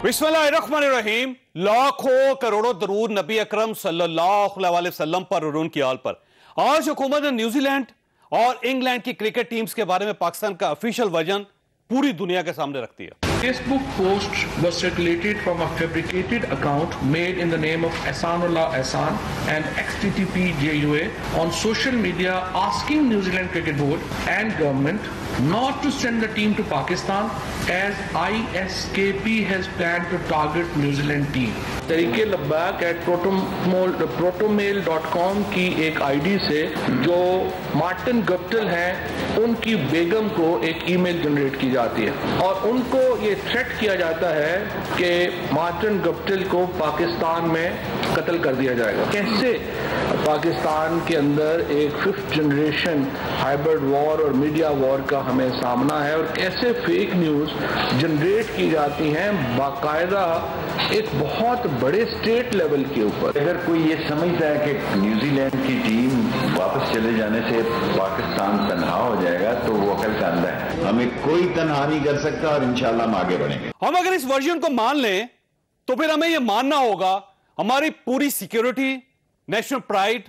बिस्मिल्लाहिर्रहमानिर्रहीम। लाखों करोड़ों दरूद नबी अकरम सल्लल्लाहु अलैहि वसल्लम पर और उनकी आल पर। आज हुकूमत ने न्यूजीलैंड और इंग्लैंड की क्रिकेट टीम्स के बारे में पाकिस्तान का ऑफिशियल वर्जन पूरी दुनिया के सामने रख दिया। Facebook post was circulated from a fabricated account made in the name of Ehsanullah Ehsan and XTTP-JUA on social media asking New Zealand Cricket Board and government not to send the team to Pakistan as ISKP has planned to target New Zealand team. तरीके लब्बाक @protomail.com की एक ID से जो Martin Guptill हैं उनकी बेगम को एक email generate की जाती है और उनको ये थ्रेट किया जाता है कि मार्टिन गप्टिल को पाकिस्तान में कत्ल कर दिया जाएगा। कैसे पाकिस्तान के अंदर एक 5th जनरेशन हाइब्रिड वॉर और मीडिया वॉर का हमें सामना है और कैसे फेक न्यूज जनरेट की जाती हैं बाकायदा एक बहुत बड़े स्टेट लेवल के ऊपर। अगर कोई ये समझता है कि न्यूजीलैंड की टीम वापस चले जाने से पाकिस्तान तनहा हो जाएगा तो वो अकल का अंधा है। हमें कोई तनहा नहीं कर सकता और इंशाल्लाह हम आगे बढ़ेंगे। हम अगर इस वर्जन को मान लें तो फिर हमें यह मानना होगा हमारी पूरी सिक्योरिटी, नेशनल प्राइड,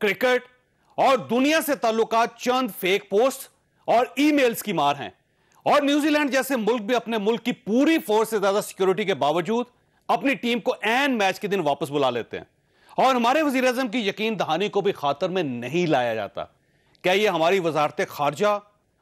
क्रिकेट और दुनिया से ताल्लुकात चंद फेक पोस्ट और ईमेल्स की मार हैं। और न्यूजीलैंड जैसे मुल्क भी अपने मुल्क की पूरी फोर्स से ज्यादा सिक्योरिटी के बावजूद अपनी टीम को एन मैच के दिन वापस बुला लेते हैं और हमारे वजीर आजम की यकीन दहानी को भी खातर में नहीं लाया जाता। क्या यह हमारी वजारत खारजा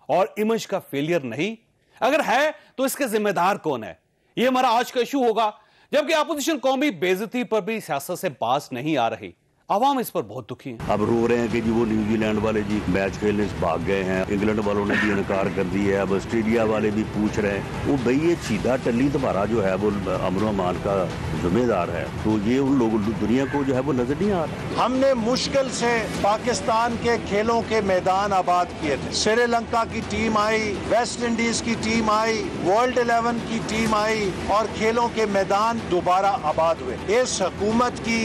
और इमेज का फेलियर नहीं? अगर है तो इसके जिम्मेदार कौन है? यह हमारा आज का इशू होगा। जबकि अपोजिशन कौम भी बेइज्जती पर भी सियासत से बाज नहीं आ रही। आवाम इस पर बहुत दुखी है। अब रो रहे हैं कि जी वो न्यूजीलैंड वाले जी मैच खेलने से भाग गए हैं, इंग्लैंड वालों ने भी इनकार कर दिया है, अब ऑस्ट्रेलिया वाले भी पूछ रहे हैं। वो भाई ये सीधा टल्ली तुम्हारा जो है वो अमन अमान का जिम्मेदार है, तो ये उन लोगों दुनिया को जो है वो नजर नहीं आ रहा। हमने मुश्किल से पाकिस्तान के खेलों के मैदान आबाद किए थे। श्रीलंका की टीम आई, वेस्ट इंडीज की टीम आई, वर्ल्ड 11 की टीम आई और खेलों के मैदान दोबारा आबाद हुए। इस हुकूमत की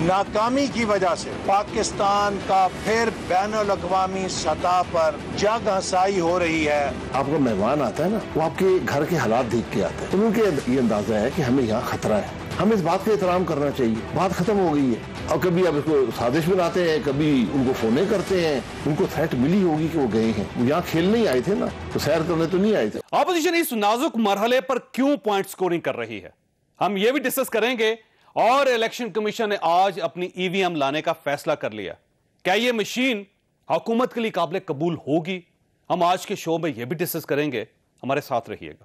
नाकामी की वजह से पाकिस्तान का फिर बैनुल-अक़वामी सतह पर जग हंसाई हो रही है। आपका मेहमान आता है ना, वो आपके घर के हालात देख के आता है तो उनके ये अंदाजा है कि हमें यहाँ खतरा है, हमें इस बात का एहतराम करना चाहिए। बात खत्म हो गई है। और कभी अब इसको साजिश बनाते हैं, कभी उनको फोने करते हैं, उनको थ्रेट मिली होगी कि वो गए हैं, वो यहाँ खेलने ही आए थे ना, तो सैर करने तो नहीं आए थे। ऑपोजिशन इस नाजुक मरहले पर क्यों पॉइंट स्कोरिंग कर रही है, हम ये भी डिस्कस करेंगे। और इलेक्शन कमीशन ने आज अपनी ईवीएम लाने का फैसला कर लिया। क्या यह मशीन हुकूमत के लिए काबिल कबूल होगी? हम आज के शो में यह भी डिस्कस करेंगे। हमारे साथ रहिएगा।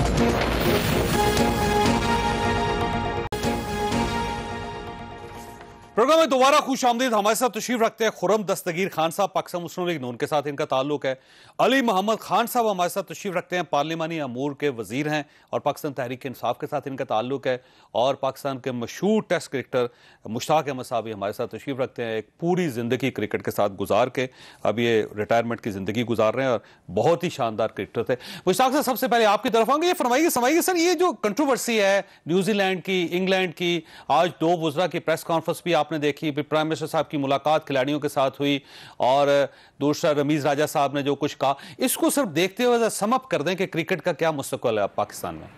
प्रोग्राम में दोबारा खुश आमदीद। हमारे साथ तशरीफ रखते हैं खुर्रम दस्तगीर खान साहब, पाकिस्तान मुस्लिम लीग नून के साथ इनका ताल्लुक है। अली मोहम्मद खान साहब हमारे साथ तशरीफ रखते हैं, पार्लिमानी अमूर के वजीर हैं और पाकिस्तान तहरीक इंसाफ के साथ इनका ताल्लुक है। और पाकिस्तान के मशहूर टेस्ट क्रिकेटर मुश्ताक अहमद साहब भी हमारे साथ तशरीफ रखते हैं। एक पूरी जिंदगी क्रिकेट के साथ गुजार के अब ये रिटायरमेंट की जिंदगी गुजार रहे हैं और बहुत ही शानदार क्रिकेटर थे। मुश्ताक साहब, सबसे पहले आपकी तरफ आऊंगे, ये फरमाइए सर, ये जो कंट्रोवर्सी है न्यूजीलैंड की, इंग्लैंड की, आज दो वज़रा की प्रेस कॉन्फ्रेंस भी आपने देखी, फिर प्राइम मिनिस्टर साहब की मुलाकात खिलाड़ियों के साथ हुई और दूसरा रमीज राजा साहब ने जो कुछ कहा, इसको सिर्फ देखते हुए समअप कर दें कि क्रिकेट का क्या मुस्तकबिल है पाकिस्तान में।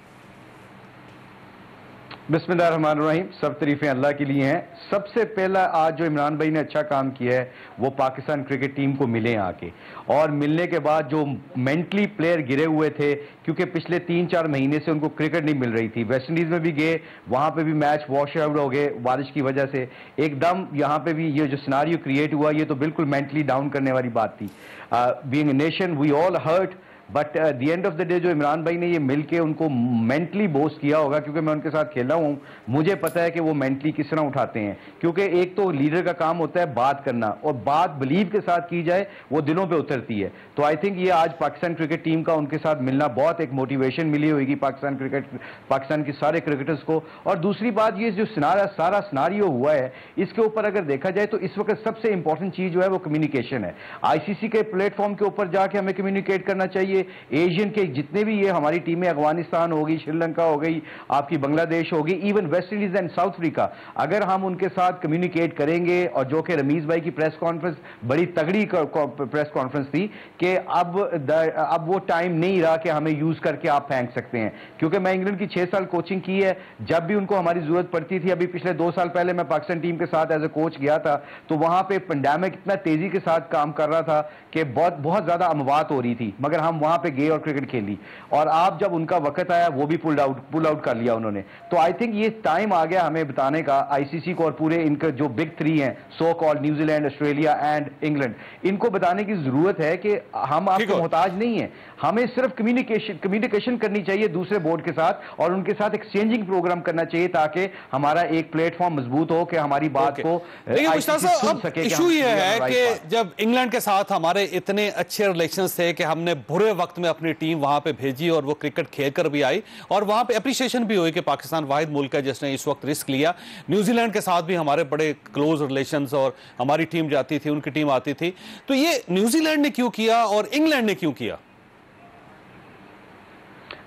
बिस्मिल्लाहिर्रहमानिर्रहीम। सब तारीफें अल्लाह के लिए हैं। सबसे पहला आज जो इमरान भाई ने अच्छा काम किया है वो पाकिस्तान क्रिकेट टीम को मिले आके, और मिलने के बाद जो मेंटली प्लेयर गिरे हुए थे, क्योंकि पिछले 3-4 महीने से उनको क्रिकेट नहीं मिल रही थी। वेस्ट इंडीज में भी गए, वहां पे भी मैच वॉश आउट हो गए बारिश की वजह से। एकदम यहाँ पे भी ये जो सिनारियो क्रिएट हुआ, ये तो बिल्कुल मेंटली डाउन करने वाली बात थी। Being a nation we all hurt, but the end of the day जो इमरान भाई ने ये मिलके उनको मेंटली बोस्ट किया होगा, क्योंकि मैं उनके साथ खेला हूँ, मुझे पता है कि वो मेंटली किस तरह उठाते हैं। क्योंकि एक तो लीडर का काम होता है बात करना, और बात बिलीव के साथ की जाए वो दिलों पे उतरती है। तो आई थिंक ये आज पाकिस्तान क्रिकेट टीम का उनके साथ मिलना बहुत एक मोटिवेशन मिली होगी पाकिस्तान के सारे क्रिकेटर्स को। और दूसरी बात, ये जो सारा सिनारियो हुआ है, इसके ऊपर अगर देखा जाए तो इस वक्त सबसे इंपॉर्टेंट चीज जो है वो कम्युनिकेशन है। आईसीसी के प्लेटफॉर्म के ऊपर जाके हमें कम्युनिकेट करना चाहिए, एशियन के जितने भी ये हमारी टीमें, अफगानिस्तान होगी, श्रीलंका हो गई, आपकी बांग्लादेश होगी, even West Indies and south Africa, अगर हम उनके साथ कम्युनिकेट करेंगे, और जो कि रमीज भाई की प्रेस कॉन्फ्रेंस बड़ी तगड़ी प्रेस कॉन्फ्रेंस थी कि अब वो टाइम नहीं रहा कि हमें यूज करके आप फेंक सकते हैं, क्योंकि मैं इंग्लैंड की 6 साल कोचिंग की है, जब भी उनको हमारी जरूरत पड़ती थी, अभी पिछले 2 साल पहले मैं पाकिस्तान टीम के साथ एज ए कोच गया था, तो वहां पे पेंडेमिक इतना तेजी के साथ काम कर रहा था कि बहुत ज्यादा अमवात हो रही थी, मगर हम वहां पे गए और क्रिकेट खेली, और आप जब उनका वक्त आया वो भी पुल आउट कर लिया उन्होंने। तो आई थिंक ये टाइम आ गया हमें बताने का आईसीसी को और पूरे इनके जो बिग 3 हैं, so called New Zealand, Australia and England, इनको बताने की जरूरत है कि हम आपके मोहताज नहीं है, हमें सिर्फ कम्युनिकेशन करनी चाहिए दूसरे बोर्ड के साथ, और उनके साथ एक्सचेंजिंग प्रोग्राम करना चाहिए, ताकि हमारा एक प्लेटफॉर्म मजबूत हो कि हमारी बात को सुन सके। इशू ये है कि जब इंग्लैंड के साथ हमारे इतने अच्छे रिलेशंस थे कि हमने बुरे वक्त में अपनी टीम वहां पे भेजी और वो क्रिकेट खेलकर भी आई, और वहां पे अप्रिसिएशन भी हुई कि पाकिस्तान वाहिद मुल्क है जिसने इस वक्त रिस्क लिया। न्यूजीलैंड के साथ भी हमारे बड़े क्लोज रिलेशंस, और हमारी टीम जाती थी, उनकी टीम आती थी, तो ये न्यूजीलैंड ने क्यों किया और इंग्लैंड ने क्यों किया?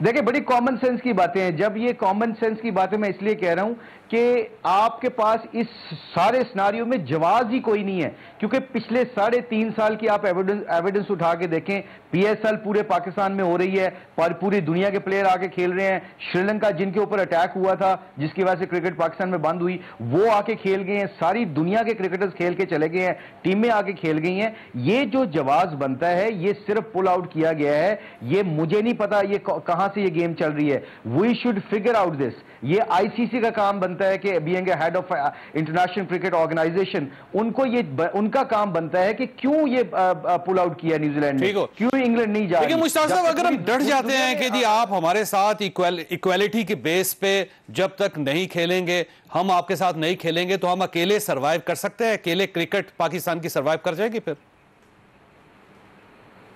देखिए, बड़ी कॉमन सेंस की बातें हैं। जब ये कॉमन सेंस की बातें मैं इसलिए कह रहा हूं कि आपके पास इस सारे सिनारियो में जवाब ही कोई नहीं है, क्योंकि पिछले 3.5 साल की आप एविडेंस उठा के देखें, पीएसएल पूरे पाकिस्तान में हो रही है, पर पूरी दुनिया के प्लेयर आके खेल रहे हैं। श्रीलंका जिनके ऊपर अटैक हुआ था, जिसकी वजह से क्रिकेट पाकिस्तान में बंद हुई, वो आके खेल गए हैं, सारी दुनिया के क्रिकेटर्स खेल के चले गए हैं, टीमें आके खेल गई हैं। ये जो जवाब बनता है ये सिर्फ पुल आउट किया गया है, ये मुझे नहीं पता ये कहां से ये गेम चल रही है। We should figure out this. ये आईसीसी का काम बनता है कि being a head of international cricket organisation, उनका काम बनता है कि क्यों ये पुल आउट किया न्यूजीलैंड ने, क्यों इंग्लैंड नहीं जा रही। मुश्ताक साहब, अगर हम डर जाते हैं कि जी आप हमारे साथ इक्वालिटी के बेस पे जब तक नहीं खेलेंगे, हम आपके साथ नहीं खेलेंगे, तो हम अकेले सर्वाइव कर सकते हैं, अकेले क्रिकेट पाकिस्तान की सर्वाइव कर जाएगी फिर?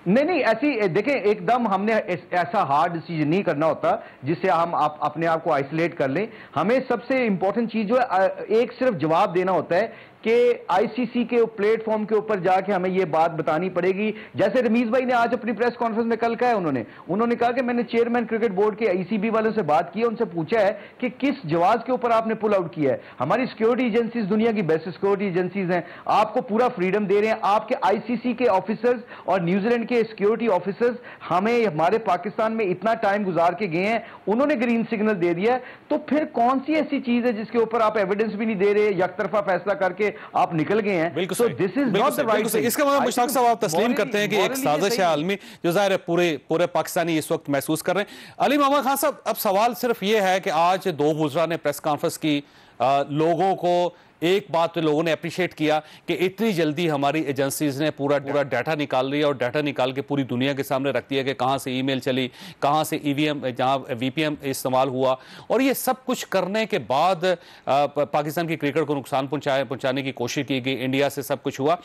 नहीं, ऐसी देखें, एकदम हमने ऐसा हार्ड डिसीजन नहीं करना होता जिससे हम अपने आप को आइसोलेट कर लें। हमें सबसे इंपॉर्टेंट चीज जो है, एक सिर्फ जवाब देना होता है कि आईसीसी के प्लेटफॉर्म के ऊपर जाके हमें यह बात बतानी पड़ेगी। जैसे रमीज भाई ने आज अपनी प्रेस कॉन्फ्रेंस में कल कहा है, उन्होंने कहा कि मैंने चेयरमैन क्रिकेट बोर्ड के ईसीबी वालों से बात की है, उनसे पूछा है कि किस जवाब के ऊपर आपने पुल आउट किया है। हमारी सिक्योरिटी एजेंसीज दुनिया की बेस्ट सिक्योरिटी एजेंसीज हैं, आपको पूरा फ्रीडम दे रहे हैं। आपके आईसीसी के ऑफिसर्स और न्यूजीलैंड के सिक्योरिटी ऑफिसर्स हमारे पाकिस्तान में इतना टाइम गुजार के गए हैं, उन्होंने ग्रीन सिग्नल दे दिया है, तो फिर कौन सी ऐसी चीज है जिसके ऊपर आप एविडेंस भी नहीं दे रहे, यकतरफा फैसला करके आप निकल गए हैं? बिल्कुल so this is not the right thing. इसका मतलब मुश्ताक साहब आप तस्लीम करते हैं कि एक साजिश है आलमी, जो जाहिर है पूरे पाकिस्तानी इस वक्त महसूस कर रहे हैं। अली मोहम्मद खान साहब, अब सवाल सिर्फ ये है कि आज 2 वुज़रा ने प्रेस कॉन्फ्रेंस की, लोगों को एक बात तो लोगों ने अप्रिशिएट किया कि इतनी जल्दी हमारी एजेंसीज ने पूरा डाटा निकाल लिया, और डाटा निकाल के पूरी दुनिया के सामने रख दिया कि कहां से ईमेल चली, कहां से ईवीएम, जहां वीपीएम इस्तेमाल हुआ, और ये सब कुछ करने के बाद पाकिस्तान की क्रिकेट को नुकसान पहुंचाने की कोशिश की गई, इंडिया से सब कुछ हुआ।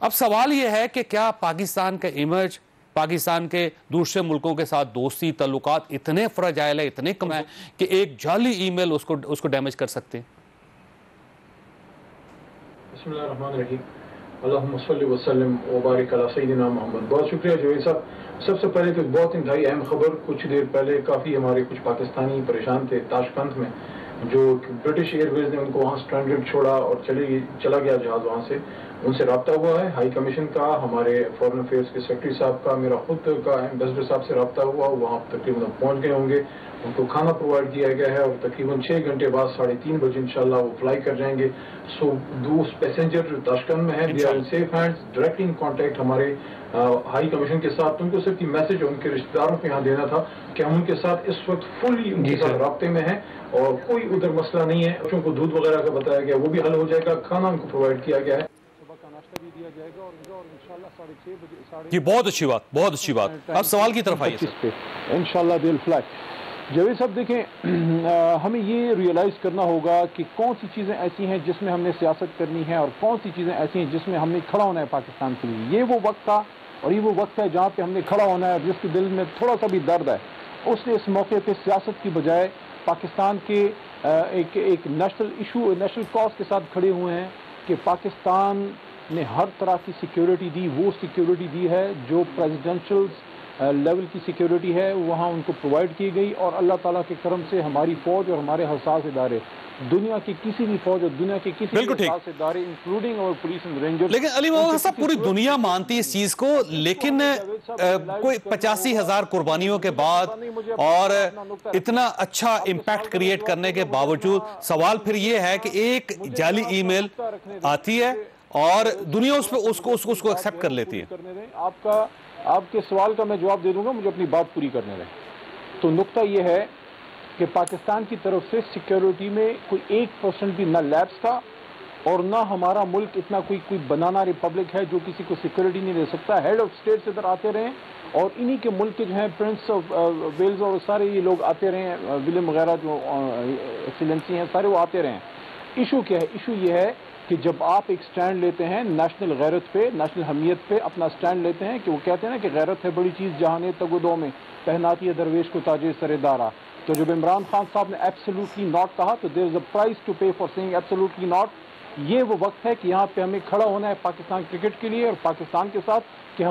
अब सवाल ये है कि क्या पाकिस्तान का इमेज, पाकिस्तान के दूसरे मुल्कों के साथ दोस्ती ताल्लुकात इतने फ्रजाइल है, इतने कम है कि एक जाली ईमेल उसको डैमेज कर सकते हैं? बहुत शुक्रिया जवेद साहब। सबसे पहले तो बहुत इंतहाई अहम खबर, कुछ देर पहले काफ़ी हमारे कुछ पाकिस्तानी परेशान थे ताशकंद में, जो ब्रिटिश एयरवेज ने उनको वहाँ स्ट्रैंडेड छोड़ा और चला गया जहाज वहाँ से। उनसे रब्ता हुआ है हाई कमीशन का, हमारे फॉरेन अफेयर्स के सेक्रेटरी साहब का, मेरा खुद का एम्बेसडर साहब से रब्ता हुआ, वहाँ तकरीबन पहुँच गए होंगे। उनको खाना प्रोवाइड किया गया है और तकरीबन 6 घंटे बाद 3:30 बजे इंशाल्लाह वो फ्लाई कर जाएंगे। सो 2 पैसेंजर ताशकंद में है, they are in safe hands, directly in contact हमारे हाई कमीशन के साथ। उनको सिर्फ ये मैसेज उनके रिश्तेदारों को यहाँ देना था कि हम उनके साथ इस वक्त फुली उनके साथ राब्ते में हैं और कोई उधर मसला नहीं है। बच्चों को दूध वगैरह का बताया गया, वो भी हल हो जाएगा, खाना उनको प्रोवाइड किया गया है, सुबह का नाश्ता भी दिया जाएगा और इंशाल्लाह 6:30 बजे। ये बहुत अच्छी बात। अब सवाल की तरफ आइए। इंशाल्लाह दिल फ्लाई। जवेद साहब देखें, हमें ये रियलाइज़ करना होगा कि कौन सी चीज़ें ऐसी हैं जिसमें हमने सियासत करनी है और कौन सी चीज़ें ऐसी हैं जिसमें हमने खड़ा होना है पाकिस्तान के लिए। ये वो वक्त था और ये वो वक्त है जहाँ पे हमने खड़ा होना है। जिसके दिल में थोड़ा सा भी दर्द है, उसने इस मौके पे सियासत की बजाय पाकिस्तान के एक नेशनल इशू, नेशनल कॉज के साथ खड़े हुए हैं कि पाकिस्तान ने हर तरह की सिक्योरिटी दी, वो सिक्योरिटी दी है जो प्रेसिडेंशियल लेवल की सिक्योरिटी है वहाँ उनको प्रोवाइड की गई, और अल्लाह ताला के करम से हमारी फ़ौज और हमारे हसास इदारे दुनिया की किसी भी फौज और दुनिया के किसी भी हसास इदारे इंक्लूडिंग और पुलिस एंड रेंजर्स। लेकिन अली मोहम्मद साहब पूरी दुनिया मानती है इस चीज को, लेकिन कोई 85,000 कुर्बानियों के बाद और इतना अच्छा इम्पैक्ट क्रिएट करने के बावजूद सवाल फिर ये है कि एक जाली ईमेल आती है और दुनिया उसको एक्सेप्ट कर लेती है। आपके सवाल का मैं जवाब दे दूंगा, मुझे अपनी बात पूरी करने दें। तो नुक्ता यह है कि पाकिस्तान की तरफ से सिक्योरिटी में कोई 1% भी ना लैप्स था, और ना हमारा मुल्क इतना कोई बनाना रिपब्लिक है जो किसी को सिक्योरिटी नहीं दे सकता। हेड ऑफ स्टेट इधर आते रहे और इन्हीं के मुल्क के जो हैं प्रिंस ऑफ वेल्स और सारे ये लोग आते रहे, विलियम वगैरह जो एक्सीलेंसी हैं सारे वो आते रहे। इशू क्या है? इशू ये है कि जब आप एक स्टैंड लेते हैं नेशनल गैरत पे, नेशनल हमीयत पे अपना स्टैंड लेते हैं, कि वो कहते हैं ना कि गैरत है बड़ी चीज़ जहाने तगुदों में पहनाती है दरवेश को ताजे सरेदारा। तो जब इमरान खान साहब ने एब्सोल्युटली नॉट कहा तो there is a price to pay for saying absolutely not. ये वो वक्त है कि यहाँ पे हमें खड़ा होना है पाकिस्तान क्रिकेट के लिए और पाकिस्तान के साथ, कि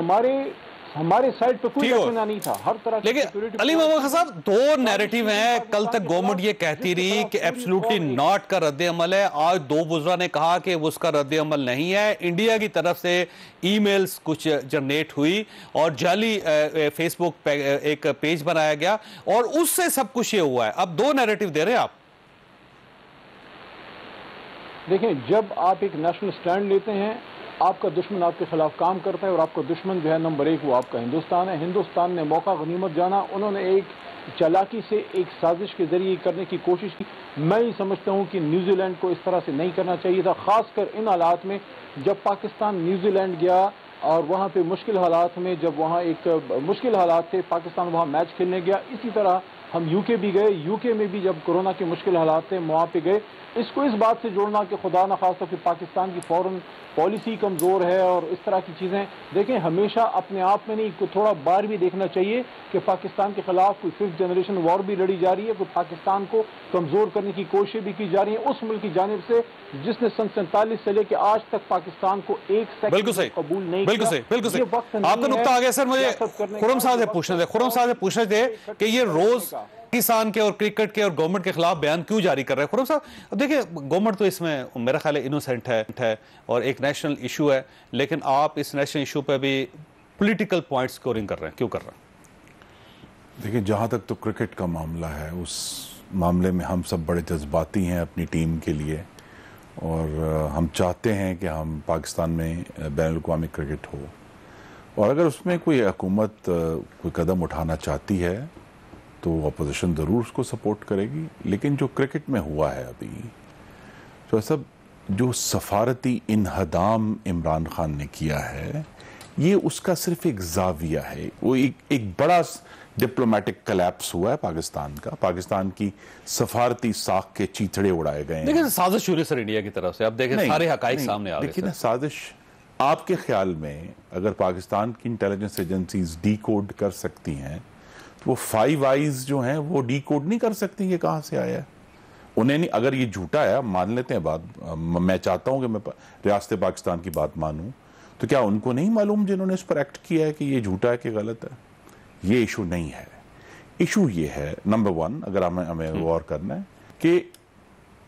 हमारे साइड पे कोई रखना नहीं था हर तरह। लेकिन अली मोहम्मद साहब दो नैरेटिव हैं। कल तक गवर्नमेंट ये कहती रही कि एब्सोल्युटली नॉट का रद्द अमल है, आज दो बुज़रा ने कहा कि उसका रद्द अमल नहीं है। इंडिया की तरफ से ईमेल्स कुछ जनरेट हुई और जाली फेसबुक पे एक पेज बनाया गया और उससे सब कुछ ये हुआ है। अब दो नैरेटिव दे रहे हैं आप। देखें, जब आप एक नेशनल स्टैंड लेते हैं, आपका दुश्मन आपके खिलाफ काम करता है और आपका दुश्मन जो है नंबर 1 वो आपका हिंदुस्तान है। हिंदुस्तान ने मौका गनीमत जाना, उन्होंने एक चालाकी से एक साजिश के जरिए करने की कोशिश की। मैं ही समझता हूँ कि न्यूजीलैंड को इस तरह से नहीं करना चाहिए था, खासकर इन हालात में जब पाकिस्तान न्यूजीलैंड गया और वहाँ पे मुश्किल हालात में, जब वहाँ एक मुश्किल हालात थे, पाकिस्तान वहाँ मैच खेलने गया। इसी तरह हम यूके भी गए, यूके में भी जब कोरोना के मुश्किल हालात थे वहाँ पे गए। इसको इस बात से जोड़ना कि खुदा न खास्ता कि पाकिस्तान की फॉरेन पॉलिसी कमज़ोर है और इस तरह की चीज़ें, देखें हमेशा अपने आप में नहीं, को थोड़ा बार भी देखना चाहिए कि पाकिस्तान के खिलाफ कोई 5th जनरेशन वॉर भी लड़ी जा रही है, कोई पाकिस्तान को कमज़ोर करने की कोशिश भी की जा रही है उस मुल्क की जानिब से जिसने सन 47 से लेकर आज तक पाकिस्तान को एक सेकंड कबूल नहीं किया। बिल्कुल सही। आपका नुक्ता आ गया सर। मुझे खुर्रम साहब से पूछने दे कि ये रोज पाकिस्तान के और क्रिकेट के और गवर्नमेंट के खिलाफ बयान क्यों जारी कर रहे हैं। खुर्रम साहब देखिए, गवर्नमेंट तो इसमें मेरा ख्याल है इनोसेंट है और एक नेशनल इशू है, लेकिन आप इस नेशनल इशू पे भी पॉलिटिकल पॉइंट स्कोरिंग कर रहे हैं, क्यों कर रहे हैं? देखिए, जहाँ तक तो क्रिकेट का मामला है, उस मामले में हम सब बड़े जज्बाती हैं अपनी टीम के लिए और हम चाहते हैं कि हम पाकिस्तान में बैनुल-अक़वामी क्रिकेट हो, और अगर उसमें कोई हुकूमत कोई कदम उठाना चाहती है तो अपोजिशन ज़रूर उसको सपोर्ट करेगी। लेकिन जो क्रिकेट में हुआ है अभी, तो सब जो सफारती इन्हदाम इमरान खान ने किया है, ये उसका सिर्फ एक जाविया है। वो एक बड़ा डिप्लोमेटिक कलैप्स हुआ है पाकिस्तान का। पाकिस्तान की सफारती साख के चीथड़े उड़ाए गए हैं। देखिए, साजिश हुई सर इंडिया की तरफ से। अब देखें सारे हकाइक सामने आ गए। देखिए ना, साजिश आपके ख्याल में अगर पाकिस्तान की इंटेलिजेंस एजेंसीज डी कोड कर सकती हैं, तो वो 5 आइज जो हैं वो डी कोड नहीं कर सकती ये कहाँ से आया है? उन्हें नहीं, अगर ये झूठा है, मान लेते हैं बात, मैं चाहता हूं कि मैं रियासत पाकिस्तान की बात मानूं, तो क्या उनको नहीं मालूम जिन्होंने इस पर एक्ट किया है कि ये झूठा है कि गलत है? ये इशू नहीं है। इशू ये है, नंबर 1, अगर हमें गौर करना है कि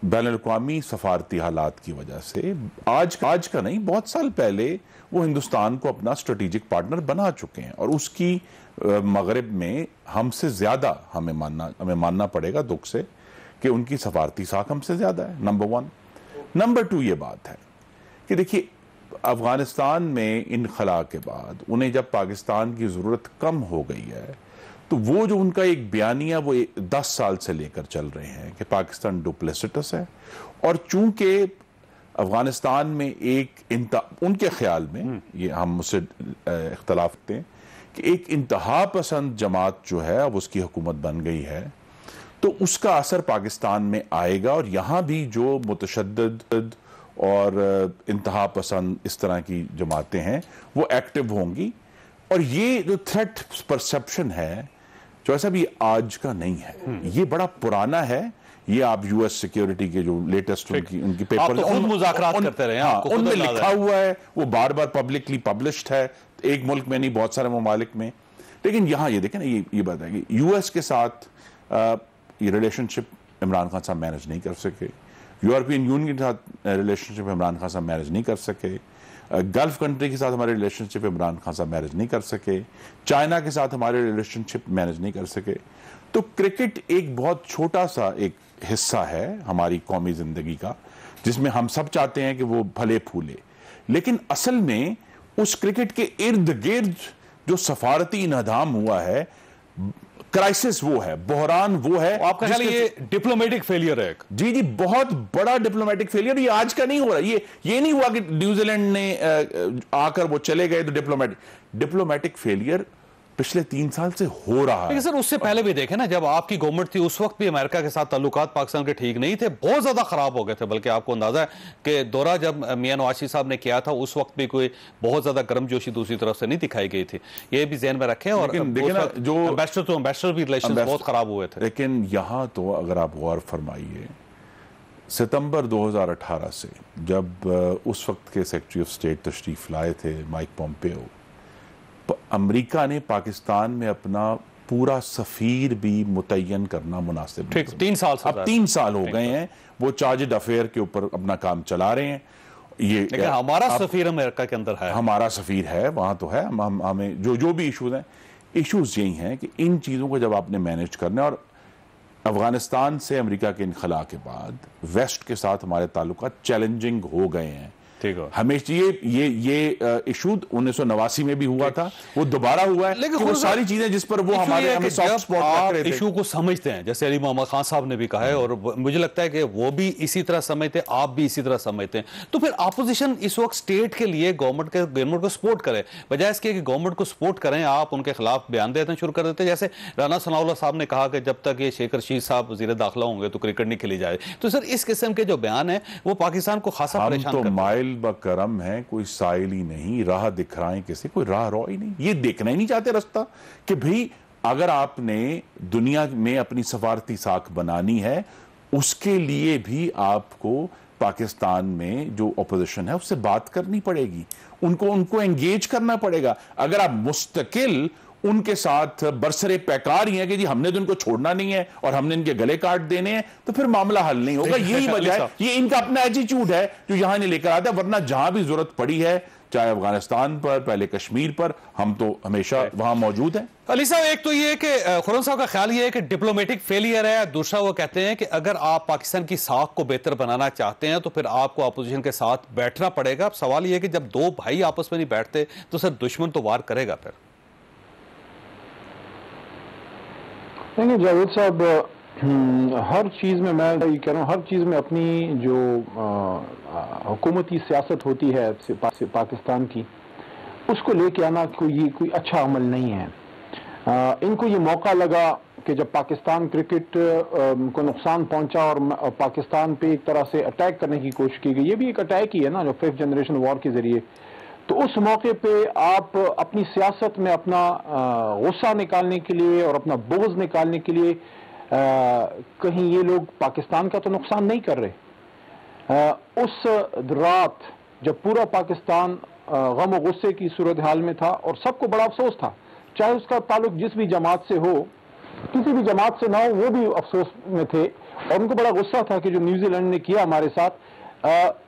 बैनुल-अक़वामी सफारती हालात की वजह से आज का नहीं, बहुत साल पहले वो हिंदुस्तान को अपना स्ट्रेटेजिक पार्टनर बना चुके हैं और उसकी मगरिब में हमसे ज्यादा हमें मानना पड़ेगा दुख से कि उनकी सफारती साख हमसे ज्यादा है, नंबर 1। नंबर 2 ये बात है कि देखिए, अफगानिस्तान में इनखला के बाद उन्हें जब पाकिस्तान की जरूरत कम हो गई है, तो वो जो उनका एक बयानिया वो 10 साल से लेकर चल रहे हैं कि पाकिस्तान डुप्लिसिटस है, और चूंकि अफगानिस्तान में उनके ख्याल में, ये हम मुझसे इख्तलाफ करते हैं कि एक इंतहा पसंद जमात जो है अब उसकी हुकूमत बन गई है, तो उसका असर पाकिस्तान में आएगा और यहाँ भी जो मुतशद्दिद और इंतहा पसंद इस तरह की जमातें हैं वो एक्टिव होंगी। और ये जो थ्रेट परसेप्शन है, जो ऐसा भी आज का नहीं है, ये बड़ा पुराना है। ये आप यूएस सिक्योरिटी के जो लेटेस्ट उनकी पेपर करते रहे हैं, उनमें लिखा हुआ है, वो बार बार पब्लिकली पब्लिश्ड है, एक मुल्क में नहीं बहुत सारे ममालिक में। लेकिन यहां ये देखें ना, ये बात है कि यूएस के साथ ये रिलेशनशिप इमरान खान साहब मैनेज नहीं कर सके, यूरोपियन यूनियन के साथ रिलेशनशिप इमरान खान साहब मैनेज नहीं कर सके, गल्फ कंट्री के साथ हमारे रिलेशनशिप इमरान खान साहब मैनेज नहीं कर सके, चाइना के साथ हमारे रिलेशनशिप मैनेज नहीं कर सके। तो क्रिकेट एक बहुत छोटा सा एक हिस्सा है हमारी कौमी जिंदगी का, जिसमें हम सब चाहते हैं कि वो भले फूले, लेकिन असल में उस क्रिकेट के इर्द गिर्द जो सफारती इन्हदाम हुआ है, क्राइसिस वो है, बहरान वो है। आपका ख्याल ये डिप्लोमेटिक फेलियर है? जी जी, बहुत बड़ा डिप्लोमेटिक फेलियर। ये आज का नहीं हो रहा, ये नहीं हुआ कि न्यूजीलैंड ने आकर वो चले गए तो डिप्लोमेटिक फेलियर पिछले 3 साल से हो रहा है। लेकिन सर उससे पहले भी देखें ना, जब आपकी गवर्नमेंट थी उस वक्त भी अमेरिका के साथ ताल्लुकात पाकिस्तान के ठीक नहीं थे, बहुत ज्यादा खराब हो गए थे। बल्कि आपको अंदाजा है कि दौरा जब मियां नवाज शरीफ साहब ने किया था उस वक्त भी कोई बहुत ज्यादा गर्मजोशी दूसरी तरफ से नहीं दिखाई गई थी, ये भी ज़हन में रखें। और देखिए ना, जो एम्बेसडर भी रिलेशन बहुत खराब हुए थे। लेकिन यहां तो अगर आप गौर फरमाइए, सितंबर 2018 से जब उस वक्त के सेक्रेटरी ऑफ स्टेट तशरीफ लाए थे माइक पोम्पेओ, अमेरिका ने पाकिस्तान में अपना पूरा सफीर भी मुतय्यन करना मुनासिब नहीं। 3 साल अब 3 साल हो गए हैं, वो चार्जड अफेयर के ऊपर अपना काम चला रहे हैं। ये लेकिन हमारा सफीर अमेरिका के अंदर है, हमारा सफीर है, वहां तो है। हमें जो भी इशूज हैं, इशूज यही हैं कि इन चीजों को जब आपने मैनेज करना, और अफगानिस्तान से अमेरिका के इनखला के बाद वेस्ट के साथ हमारे ताल्लुकात चैलेंजिंग हो गए हैं। हमेशा ये इशू 1989 में भी हुआ था, वो दोबारा हुआ है। लेकिन वो सारी चीजें जिस पर वो हमें सॉफ्ट स्पॉट रख रहे थे, इशू को समझते हैं, जैसे अली मोहम्मद खान साहब ने भी कहा है, और मुझे लगता है कि वो भी इसी तरह समझते हैं, आप भी इसी तरह समझते हैं। तो फिर अपोजिशन इस वक्त स्टेट के लिए गवर्नमेंट को सपोर्ट करे, बजाय इसके कि गवर्नमेंट को सपोर्ट करें, आप उनके खिलाफ बयान देना शुरू कर देते हैं। जैसे राना सनाउल्लाह साहब ने कहा कि जब तक ये शेख रशीद साहब वज़ीर दाखिला होंगे तो क्रिकेट नहीं खेली जाए। तो सर इस किस्म के जो बयान है वो पाकिस्तान को खासा परेशान करते हैं। माइल बकरम है, कोई साइल ही नहीं, राह दिख रहा है किसी, कोई राह रो ही नहीं, ये देखना ही नहीं चाहते रास्ता कि भाई अगर आपने दुनिया में अपनी सफारती साख बनानी है, उसके लिए भी आपको पाकिस्तान में जो ऑपोजिशन है उससे बात करनी पड़ेगी, उनको एंगेज करना पड़ेगा। अगर आप मुस्तकिल उनके साथ बरसरे पैकार ही है कि जी हमने तो इनको छोड़ना नहीं है और हमने इनके गले काट देने हैं, तो फिर मामला हल नहीं होगा। यही वजह है, ये इनका अपना एटीट्यूड है जो यहां नहीं लेकर आता। वरना जहां भी जरूरत पड़ी है, चाहे अफगानिस्तान पर, पहले कश्मीर पर, हम तो हमेशा वहां मौजूद हैं। अली साहब, एक तो ये कि खुर्रम साहब का ख्याल ये है कि डिप्लोमेटिक फेलियर है, दूसरा वो कहते हैं कि अगर आप पाकिस्तान की साख को बेहतर बनाना चाहते हैं तो फिर आपको अपोजिशन के साथ बैठना पड़ेगा। अब सवाल ये है कि जब दो भाई आपस में नहीं बैठते तो सर दुश्मन तो वार करेगा फिर। नहीं जावेद साहब, हर चीज़ में मैं ये कह रहा हूँ, हर चीज़ में अपनी जो हुकूमती सियासत होती है पाकिस्तान की, उसको लेके आना कोई अच्छा अमल नहीं है। इनको ये मौका लगा कि जब पाकिस्तान क्रिकेट को नुकसान पहुंचा और पाकिस्तान पे एक तरह से अटैक करने की कोशिश की गई, ये भी एक अटैक ही है ना, जो 5th जनरेशन वॉर के जरिए। तो उस मौके पे आप अपनी सियासत में अपना गुस्सा निकालने के लिए और अपना बोझ निकालने के लिए कहीं ये लोग पाकिस्तान का तो नुकसान नहीं कर रहे। उस रात जब पूरा पाकिस्तान गम और गुस्से की सूरत हाल में था और सबको बड़ा अफसोस था, चाहे उसका ताल्लुक जिस भी जमात से हो, किसी भी जमात से ना हो, वो भी अफसोस में थे और उनको बड़ा गुस्सा था कि जो न्यूजीलैंड ने किया हमारे साथ।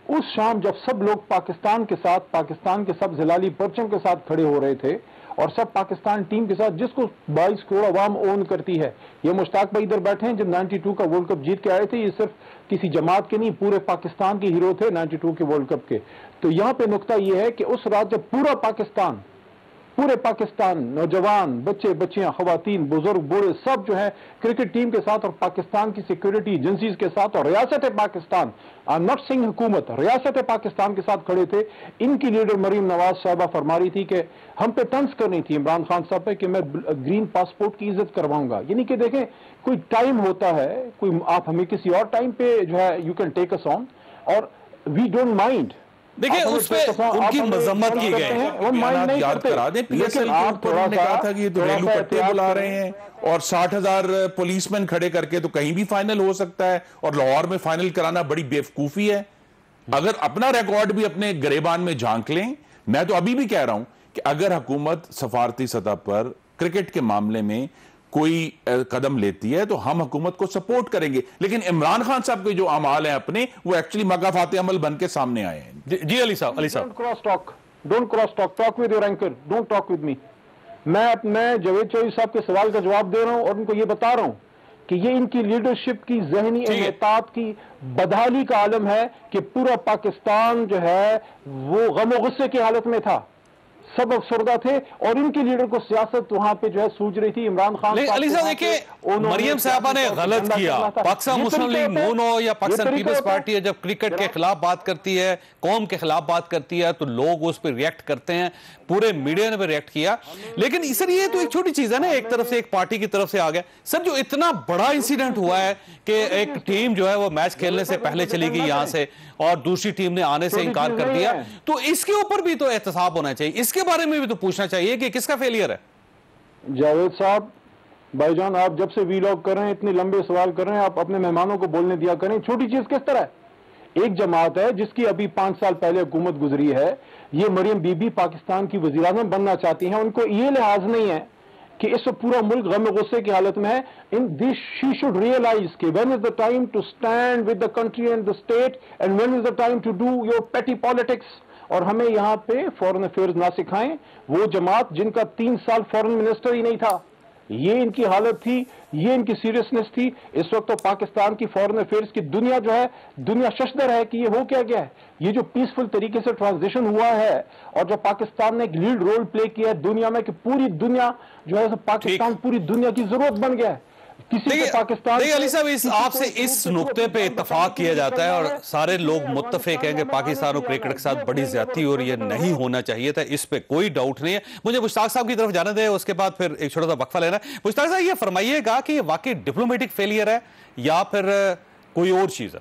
उस शाम जब सब लोग पाकिस्तान के साथ, पाकिस्तान के सब जिलाली परचम के साथ खड़े हो रहे थे और सब पाकिस्तान टीम के साथ, जिसको 22 करोड़ अवाम ओन करती है। ये मुश्ताक भाई इधर बैठे हैं, जब 92 का वर्ल्ड कप जीत के आए थे, ये सिर्फ किसी जमात के नहीं, पूरे पाकिस्तान के हीरो थे 92 के वर्ल्ड कप के। तो यहाँ पे नुकता ये है कि उस रात जब पूरे पाकिस्तान नौजवान, बच्चे बच्चियां, खवातीन, बुजुर्ग, बूढ़े, सब जो है क्रिकेट टीम के साथ और पाकिस्तान की सिक्योरिटी एजेंसीज के साथ और रियासत पाकिस्तान, नॉट सिंह हुकूमत, रियासत पाकिस्तान के साथ खड़े थे। इनकी लीडर मरीम नवाज साहबा फरमा रही थी कि हम पे तंज कर रही थी इमरान खान साहब पे कि मैं ग्रीन पासपोर्ट की इज्जत करवाऊंगा। यानी कि देखें, कोई टाइम होता है, कोई आप हमें किसी और टाइम पे जो है you can take us on और वी डोंट माइंड। देखिए उस पे उनकी मजम्मत की गई है, याद करा दें, लेकिन आप थोड़ा ने कहा था कि ये तो रेलू कट्टे बुला रहे हैं और 60,000 पुलिसमैन खड़े करके तो कहीं भी फाइनल हो सकता है और लाहौर में फाइनल कराना बड़ी बेवकूफी है। अगर अपना रिकॉर्ड भी अपने गिरेबान में झांक लें, मैं तो अभी भी कह रहा हूं कि अगर हुकूमत सफारती सतह पर क्रिकेट के मामले में कोई कदम लेती है तो हम हुकूमत को सपोर्ट करेंगे, लेकिन इमरान खान साहब के जो अमाल हैं अपने, वो एक्चुअली मगाफात अमल बन के सामने आए हैं। जी अली साहब, don't cross talk, talk with your anchor, don't talk with me. मैं जावेद चौधरी साहब के सवाल का जवाब दे रहा हूं और उनको ये बता रहा हूं कि ये इनकी लीडरशिप की जहनी एहतियात की बदहाली का आलम है कि पूरा पाकिस्तान जो है वो गम गुस्से की हालत में था, सब अफसरदा थे और इनके लीडर को सियासत वहां पे जो है सूझ रही थी। इमरान खान अली साहब देखिए, मरियम साहबा ने गलत किया। पाकिस्तान मुस्लिम लीग नून हो या पाकिस्तान पीपल्स पार्टी है, जब क्रिकेट के खिलाफ बात करती है, कौम के खिलाफ बात करती है, तो लोग उस पर रिएक्ट करते हैं। पूरे मीडिया ने भी रिएक्ट किया। लेकिन सर ये तो एक छोटी चीज है ना, एक तरफ से एक पार्टी की तरफ से आ गया। सर जो इतना बड़ा इंसिडेंट हुआ है कि एक टीम जो है वो मैच खेलने से पहले चली गई यहां से और दूसरी टीम ने आने से इनकार कर दिया, तो इसके ऊपर भी तो एहतसाब होना चाहिए, इसके बारे में भी तो पूछना चाहिए कि किसका फेलियर है। जावेद साहब, भाईजान, आप जब से वीलॉग कर रहे हैं, इतने लंबे सवाल कर रहे हैं, आप अपने मेहमानों को बोलने दिया करें। छोटी चीज किस तरह है? एक जमात है जिसकी अभी 5 साल पहले हुकूमत गुजरी है, ये मरियम बीबी पाकिस्तान की वज़ीर-ए-आज़म बनना चाहती हैं। उनको ये लिहाज नहीं है कि इस पूरा मुल्क गम गुस्से की हालत में है। In this she should realise कि when is the time to stand with the country and the state and when is the time to do your petty politics. और हमें यहां पे फॉरेन अफेयर्स ना सिखाएं, वो जमात जिनका 3 साल फॉरेन मिनिस्टर ही नहीं था। ये इनकी हालत थी, ये इनकी सीरियसनेस थी। इस वक्त तो पाकिस्तान की फॉरेन अफेयर्स की दुनिया जो है, दुनिया शशदर है कि ये हो क्या गया है। ये जो पीसफुल तरीके से ट्रांजिशन हुआ है और जो पाकिस्तान ने एक लीड रोल प्ले किया है दुनिया में, कि पूरी दुनिया जो है पाकिस्तान पूरी दुनिया की जरूरत बन गया है। पाकिस्तान अली साहब, इस आपसे इस नुक्ते पे इत्तफाक किया जाता है और सारे लोग मुत्तफिक हैं कि पाकिस्तान और क्रिकेट के साथ बड़ी ज्यादती हो रही है, नहीं होना चाहिए था, इस पे कोई डाउट नहीं है। मुझे मुश्ताक साहब की तरफ जाने दें, उसके बाद फिर एक छोटा सा वक्फा लेना है। मुश्ताक साहब, ये फरमाइएगा कि ये वाकई डिप्लोमेटिक फेलियर है या फिर कोई और चीज है?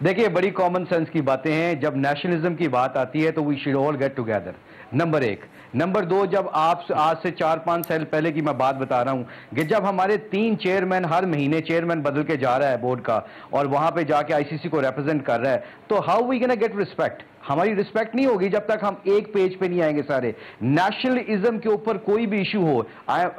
देखिए, बड़ी कॉमन सेंस की बातें हैं। जब नेशनलिज्म की बात आती है तो we should all get together, number 1। Number 2, जब आप आज से 4-5 साल पहले की मैं बात बता रहा हूं कि जब हमारे 3 चेयरमैन हर महीने चेयरमैन बदल के जा रहा है बोर्ड का और वहां पे जाके आईसीसी को रिप्रेजेंट कर रहा है, तो how we gonna get respect? हमारी रिस्पेक्ट नहीं होगी जब तक हम एक पेज पे नहीं आएंगे सारे। नेशनलिज्म के ऊपर कोई भी इशू हो,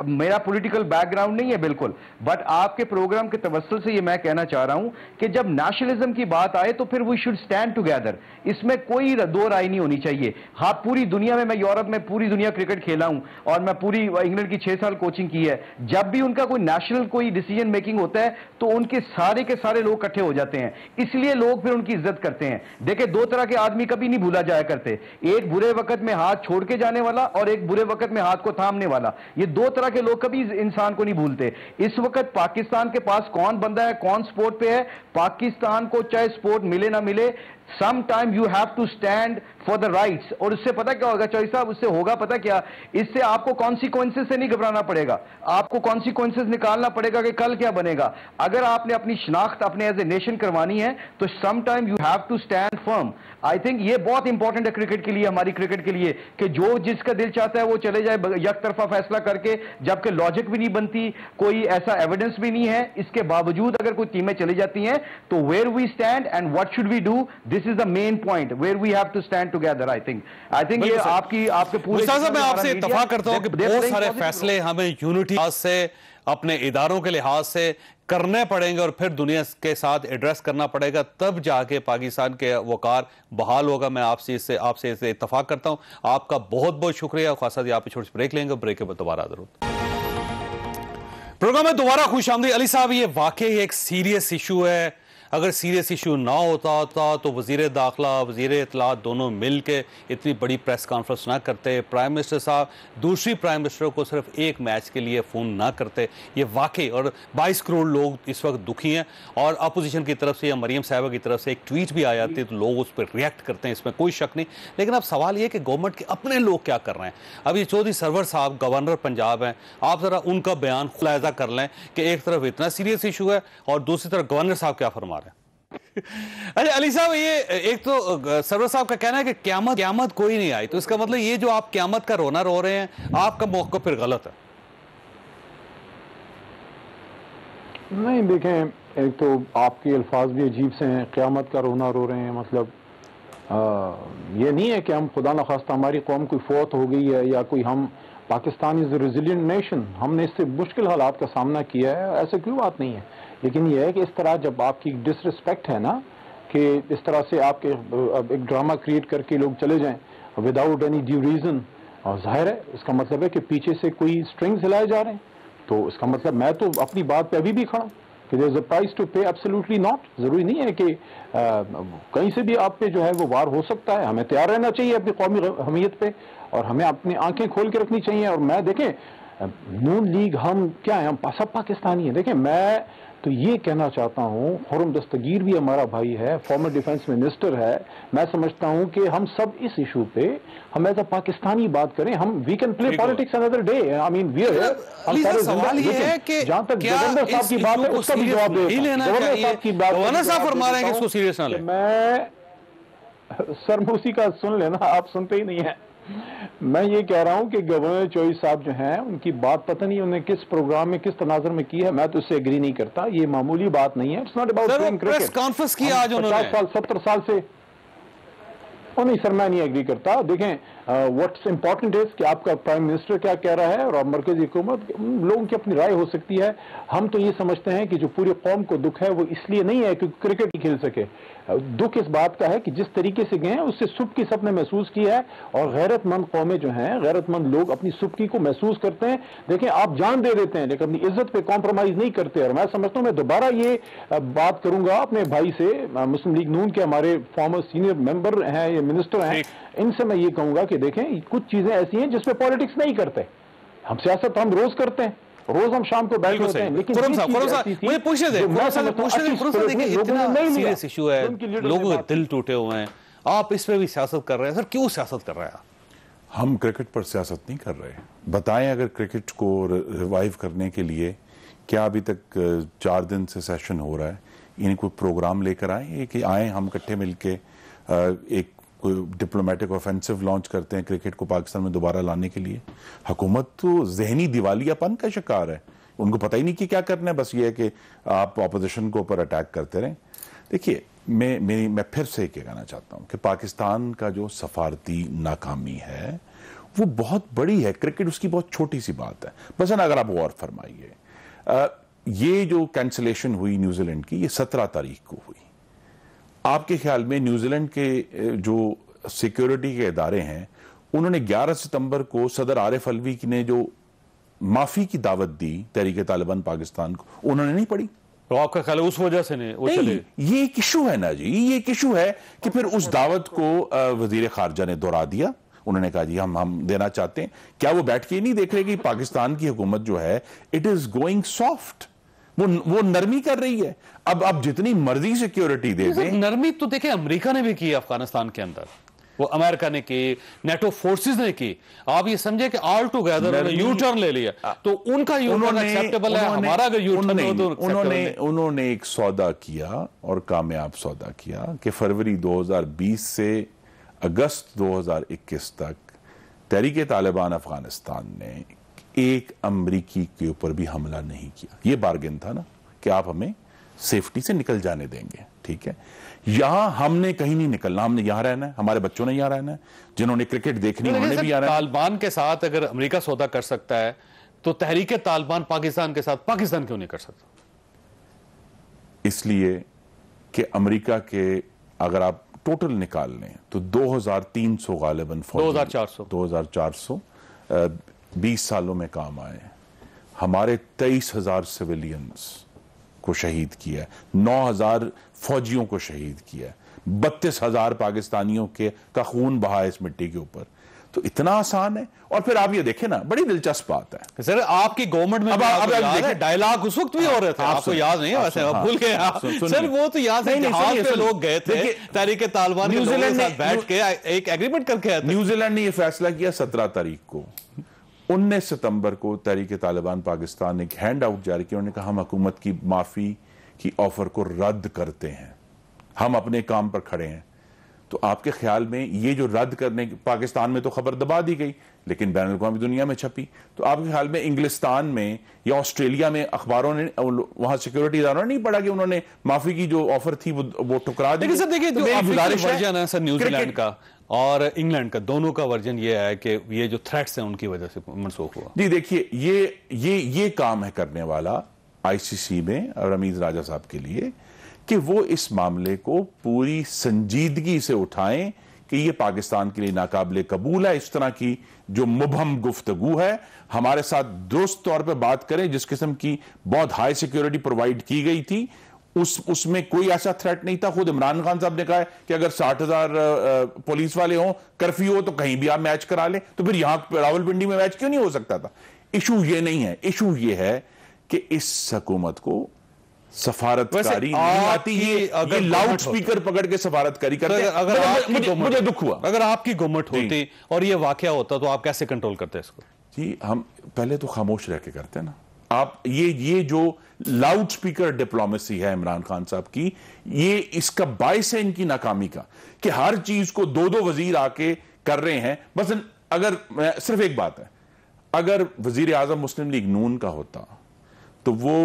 मेरा पॉलिटिकल बैकग्राउंड नहीं है बिल्कुल, बट आपके प्रोग्राम के तवस्सुल से ये मैं कहना चाह रहा हूं कि जब नेशनलिज्म की बात आए तो फिर वी शुड स्टैंड टुगेदर, इसमें कोई दो राय नहीं होनी चाहिए। हाँ, पूरी दुनिया में, मैं यूरोप में पूरी दुनिया क्रिकेट खेला हूं और मैं पूरी इंग्लैंड की 6 साल कोचिंग की है। जब भी उनका कोई नेशनल कोई डिसीजन मेकिंग होता है तो उनके सारे लोग इकट्ठे हो जाते हैं, इसलिए लोग फिर उनकी इज्जत करते हैं। देखिए, 2 तरह के आदमी कभी नहीं भूला जाया करते, एक बुरे वक्त में हाथ छोड़ के जाने वाला और एक बुरे वक्त में हाथ को थामने वाला। ये 2 तरह के लोग कभी इंसान को नहीं भूलते। इस वक्त पाकिस्तान के पास कौन बंदा है, कौन स्पोर्ट पे है, पाकिस्तान को चाहे स्पोर्ट मिले ना मिले, sometime you have to stand for the rights। और उससे पता क्या होगा चौधरी साहब, उससे होगा पता क्या, इससे आपको कॉन्सिक्वेंसेस से नहीं घबराना पड़ेगा, आपको कॉन्सिक्वेंसेस निकालना पड़ेगा कि कल क्या बनेगा। अगर आपने अपनी शनाख्त अपने एज ए नेशन करवानी है तो sometime you have to stand firm। I think ये बहुत इंपॉर्टेंट है क्रिकेट के लिए, हमारी क्रिकेट के लिए, कि जो जिसका दिल चाहता है वो चले जाए एक तरफा फैसला करके, जबकि लॉजिक भी नहीं बनती, कोई ऐसा एविडेंस भी नहीं है। इसके बावजूद अगर कोई टीमें चली जाती हैं तो where we stand and what should we do, this is the main point where we have to stand together. I think ये आपके पूरे, मैं आपसे इत्तफाक करता हूं कि बहुत सारे फैसले हमें यूनिटी से, अपने इदारों के लिहाज से करने पड़ेंगे और फिर दुनिया के साथ एड्रेस करना पड़ेगा, तब जाके पाकिस्तान के वकार बहाल होगा। मैं आपसे इससे इत्तफाक करता हूं। आपका बहुत बहुत शुक्रिया। खासा जी, आप छोटी सी ब्रेक लेंगे, ब्रेक के बाद दोबारा जरूर प्रोग्राम में दोबारा खुशामदीद। अली साहब, ये वाकई एक सीरियस इशू है। अगर सीरियस इशू ना होता तो वज़ीर दाखिला, वज़ीर इत्तलात दोनों मिल के इतनी बड़ी प्रेस कॉन्फ्रेंस ना करते, प्राइम मिनिस्टर साहब दूसरी प्राइम मिनिस्टर को सिर्फ एक मैच के लिए फ़ोन ना करते। ये वाकई, और 22 करोड़ लोग इस वक्त दुखी हैं और अपोजिशन की तरफ से या मरियम साहिबा की तरफ से एक ट्वीट भी आ जाती है तो लोग उस पर रिएक्ट करते हैं, इसमें कोई शक नहीं। लेकिन अब सवाल ये कि गवर्नमेंट के अपने लोग क्या कर रहे हैं। अब ये चौधरी सरवर साहब गवर्नर पंजाब हैं, आप ज़रा उनका बयान खुलासा कर लें कि एक तरफ इतना सीरियस इशू है और दूसरी तरफ गवर्नर साहब क्या फरमा रहे हैं। अच्छा अली साहब, ये एक तो सरवर साहब का कहना है कि क़यामत कोई नहीं आई, तो इसका मतलब ये जो आप क़यामत का रोना रो रहे हैं, आपका मौक़िफ़ फिर गलत है। नहीं, देखें, एक तो आपके अल्फाज भी अजीब से हैं, क़यामत का रोना रो रहे हैं, मतलब ये नहीं है कि हम खुदा न खास्ता हमारी कौम कोई फौत हो गई है या कोई हम Pakistan is a resilient nation, हमने इससे मुश्किल हालात का सामना किया है, ऐसे कोई बात नहीं है। लेकिन यह है कि इस तरह जब आपकी डिसरिस्पेक्ट है ना कि इस तरह से आपके एक ड्रामा क्रिएट करके लोग चले जाएं विदाउट एनी ड्यू रीजन, और जाहिर है इसका मतलब है कि पीछे से कोई स्ट्रिंग्स हिलाए जा रहे हैं, तो इसका मतलब मैं तो अपनी बात पे अभी भी खड़ा हूं कि there is a price to pay, absolutely not. जरूरी नहीं है कि कहीं से भी आप पे जो है वो वार हो सकता है। हमें तैयार रहना चाहिए अपनी कौमी हमीयत पे, और हमें अपनी आंखें खोल के रखनी चाहिए। और मैं देखें नून लीग हम क्या है, हम सब पाकिस्तानी हैं। देखें मैं तो ये कहना चाहता हूँ, खुर्रम दस्तगीर भी हमारा भाई है, फॉर्मर डिफेंस मिनिस्टर है। मैं समझता हूँ कि हम सब इस इशू पे हम एज अ पाकिस्तानी बात करें, हम we can play politics another day. I mean we सवाल ये है कि जहां तक गवर्नर साहब की बात है उसका भी जवाब दे, गवर्नर साहब की बात, गवर्नर साहब फरमा रहे हैं कि इसको सीरियस ना लें। मैं सर मूसी का सुन लेना, आप सुनते ही नहीं है। मैं ये कह रहा हूं कि गवर्नर चौधरी साहब जो हैं उनकी बात पता नहीं उन्हें किस प्रोग्राम में किस तनाज़ुर में की है, मैं तो उससे एग्री नहीं करता। ये मामूली बात नहीं है। It's not about press conference की आज उन्होंने 50 साल 70 साल से नहीं सर, मैं नहीं एग्री करता। देखें व्हाट्स इंपॉर्टेंट इज कि आपका प्राइम मिनिस्टर क्या कह रहा है और मरकजी हुकूमत, लोगों की अपनी राय हो सकती है। हम तो ये समझते हैं कि जो पूरी कौम को दुख है वो इसलिए नहीं है कि क्रिकेट ही खेल सके, दुख इस बात का है कि जिस तरीके से गए हैं उससे सुबकी सबने महसूस किया है, और गैरतमंद कौमें जो हैं, गैरतमंद लोग अपनी सुबकी को महसूस करते हैं। देखें आप जान दे देते हैं लेकिन अपनी इज्जत पे कॉम्प्रोमाइज नहीं करते। और मैं समझता हूँ मैं दोबारा ये बात करूंगा अपने भाई से, मुस्लिम लीग नून के हमारे फॉर्मर सीनियर मेंबर हैं, ये मिनिस्टर हैं, इनसे मैं ये कहूंगा कि देखें कुछ चीजें ऐसी हैं जिसपे पॉलिटिक्स नहीं करते। हम सियासत हम रोज करते हैं, रोज हम शाम को बैठ होते हैं, लेकिन मुझे पूछने दे, इतना सीरियस इशू है, लोगों के दिल टूटे हुए हैं, आप इस पे भी सियासत कर रहे हैं। सर क्यों सियासत कर रहे हैं? हम क्रिकेट पर सियासत नहीं कर रहे। बताएं अगर क्रिकेट को रिवाइव करने के लिए क्या अभी तक 4 दिन से सेशन हो रहा है, इन्हें कोई प्रोग्राम लेकर आए कि आए हम इकट्ठे मिलके एक कोई डिप्लोमेटिक ऑफेंसिव लॉन्च करते हैं क्रिकेट को पाकिस्तान में दोबारा लाने के लिए। हुकूमत तो जहनी दिवालियापन का शिकार है, उनको पता ही नहीं कि क्या करना है, बस ये है कि आप ऑपोजिशन को ऊपर अटैक करते रहें। देखिए मैं फिर से कहना चाहता हूं कि पाकिस्तान का जो सफारती नाकामी है वो बहुत बड़ी है, क्रिकेट उसकी बहुत छोटी सी बात है। बस अगर आप और फरमाइए, ये जो कैंसिलेशन हुई न्यूजीलैंड की, ये 17 तारीख को हुई। आपके ख्याल में न्यूजीलैंड के जो सिक्योरिटी के इदारे हैं उन्होंने 11 सितंबर को सदर आरिफ अलवी ने जो माफी की दावत दी तहरीक तालिबान पाकिस्तान को, उन्होंने नहीं पढ़ी? तो आपका ख्याल है उस वजह से नहीं वो चले? ये एक इशू है ना जी, ये एक इशू है कि फिर उस दावत को वजीर खारजा ने दोहरा दिया। उन्होंने कहा जी हम देना चाहते हैं। क्या वो बैठ के नहीं देख रहे कि पाकिस्तान की हुकूमत जो है इट इज गोइंग सॉफ्ट, वो नरमी कर रही है। अब जितनी मर्जी सिक्योरिटी दे दे, नरमी तो देखे अमेरिका ने भी की अफगानिस्तान के अंदर, वो अमेरिका ने की, नेटो फोर्सेस ने की। आप ये समझे कि ऑल टुगेदर यू टर्न ले लिया, तो उनका यू टर्न एक्सेप्टेबल है, हमारा अगर यू टर्न हो तो उन्होंने एक सौदा किया और कामयाब सौदा किया कि फरवरी 2020 से अगस्त 2021 तक तहरीक तालिबान अफगानिस्तान ने एक अमरीकी के ऊपर भी हमला नहीं किया। ये बार्गेन था ना कि आप हमें सेफ्टी से निकल जाने देंगे, ठीक है। यहां हमने कहीं नहीं निकलना, हमने यहां रहना है, हमारे बच्चों ने यहां रहना है, जिन्होंने क्रिकेट देखनी उन्होंने भी यहां रहना है। तालिबान के साथ अगर अमेरिका सौदा कर सकता है तो तहरीक तालिबान पाकिस्तान के साथ पाकिस्तान क्यों नहीं कर सकता? इसलिए कि अमेरिका के अगर आप टोटल निकाल लें तो 2300 गालिबन 2400 20 सालों में काम आए। हमारे 23,000 सिविलियंस को शहीद किया, 9,000 फौजियों को शहीद किया, 32,000 पाकिस्तानियों का खून बहा इस मिट्टी के ऊपर। तो इतना आसान है। और फिर आप ये देखें ना, बड़ी दिलचस्प बात है सर, आपकी गवर्नमेंट में अब डायलॉग उस वक्त भी हो रहे थे, आपको याद नहीं है? वैसे आप भूल गए सर, वो तो याद है जहाज पे लोग गए थे तहरीक तालिबान के लोगों के साथ बैठ के एक एग्रीमेंट करके आए थे। न्यूजीलैंड ने यह फैसला किया 17 तारीख को। 19 सितंबर को तहरीक तालिबान पाकिस्तान ने एक हैंड आउट जारी किया, उन्होंने कहा हम हुकूमत की माफी की ऑफर को रद्द करते हैं, हम अपने काम पर खड़े हैं। तो आपके ख्याल में ये जो रद्द करने, पाकिस्तान में तो खबर दबा दी गई लेकिन बैन अवी दुनिया में छपी, तो आपके ख्याल में इंग्लिस्तान में या ऑस्ट्रेलिया में अखबारों ने, वहां सिक्योरिटी इदारों ने नहीं पढ़ा कि उन्होंने माफी की जो ऑफर थी वो ठुकरा दी? सर देखिए, जो वर्जन है सर न्यूजीलैंड का और इंग्लैंड का, दोनों का वर्जन ये है कि ये जो थ्रेट्स हैं उनकी वजह से मनसूख हुआ। जी देखिए, ये काम है करने वाला आईसीसी में और अमीर राजा साहब के लिए कि वो इस मामले को पूरी संजीदगी से उठाएं कि ये पाकिस्तान के लिए नाकाबिले कबूल है। इस तरह की जो मुबहम गुफ्तगू है, हमारे साथ दुरुस्त तौर पे बात करें। जिस किस्म की बहुत हाई सिक्योरिटी प्रोवाइड की गई थी उसमें कोई ऐसा थ्रेट नहीं था। खुद इमरान खान साहब ने कहा है कि अगर 60,000 पुलिस वाले हों, कर्फ्यू हो, तो कहीं भी आप मैच करा लें, तो फिर यहां रावलपिंडी में मैच क्यों नहीं हो सकता था? इशू ये नहीं है, इशू ये है कि इस हुकूमत को सफारतकारी नहीं आती है। ये लाउड स्पीकर पकड़ के सफारतकारी करते हैं। अगर मुझे दुख हुआ, अगर आपकी गवर्नमेंट होती और ये वाकया होता तो आप कैसे कंट्रोल करते इसको? जी हम पहले तो खामोश रह के करते हैं ना। आप ये जो लाउड स्पीकर डिप्लोमेसी है इमरान खान साहब की, ये इसका बायस है इनकी नाकामी का कि हर चीज को दो वजीर आके कर रहे हैं। बस अगर सिर्फ एक बात है, अगर वजीर आजम मुस्लिम लीग नून का होता तो वो